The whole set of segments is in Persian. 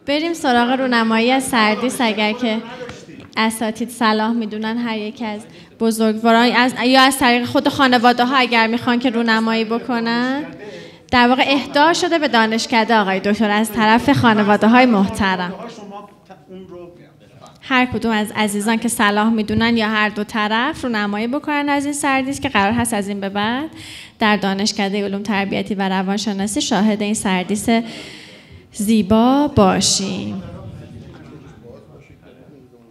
بریم سراغ رونمایی از سردیس. اگر که اساتید صلاح میدونن هر یک از بزرگواران یا از طریق خود خانواده ها اگر میخوان که رونمایی بکنن، در واقع اهدا شده به دانشکده آقای دکتر از طرف خانواده های محترم. هر کدوم از عزیزان که صلاح میدونن یا هر دو طرف رونمایی بکنن از این سردیس که قرار هست از این به بعد در دانشکده علوم تربیتی و روانشناسی شاهد این سردیس زیبا باشیم.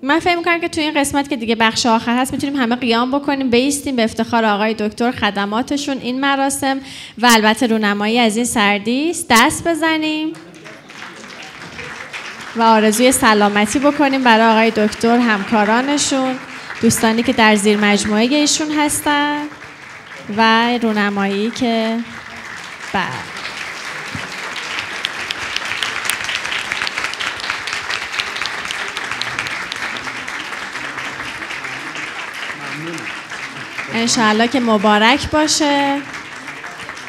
من فکر می‌کنم که توی این قسمت که دیگه بخش آخر هست میتونیم همه قیام بکنیم، بایستیم به افتخار آقای دکتر، خدماتشون، این مراسم و البته رونمایی از این سردیس دست بزنیم و آرزوی سلامتی بکنیم برای آقای دکتر، همکارانشون، دوستانی که در زیر مجموعه ایشون هستن و رونمایی که انشاءالله که مبارک باشه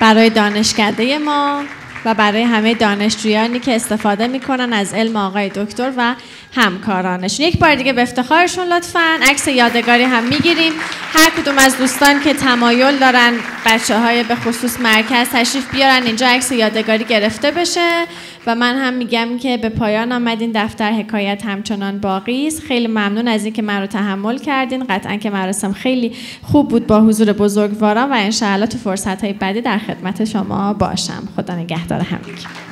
برای دانشکده ما و برای همه دانشجویانی که استفاده میکنن از علم آقای دکتر و همکارانشون. یک بار دیگه به افتخارشون لطفاً عکس یادگاری هم میگیریم. هر کدوم از دوستان که تمایل دارن بچه‌های به خصوص مرکز تشریف بیارن اینجا عکس یادگاری گرفته بشه و من هم میگم که به پایان آمدین دفتر حکایت همچنان باقی است. خیلی ممنون از اینکه من رو تحمل کردین. قطعاً که مراسم خیلی خوب بود با حضور بزرگواران و انشاءالله تو فرصت‌های بعدی در خدمت شما باشم. خدا نگهدار همگی.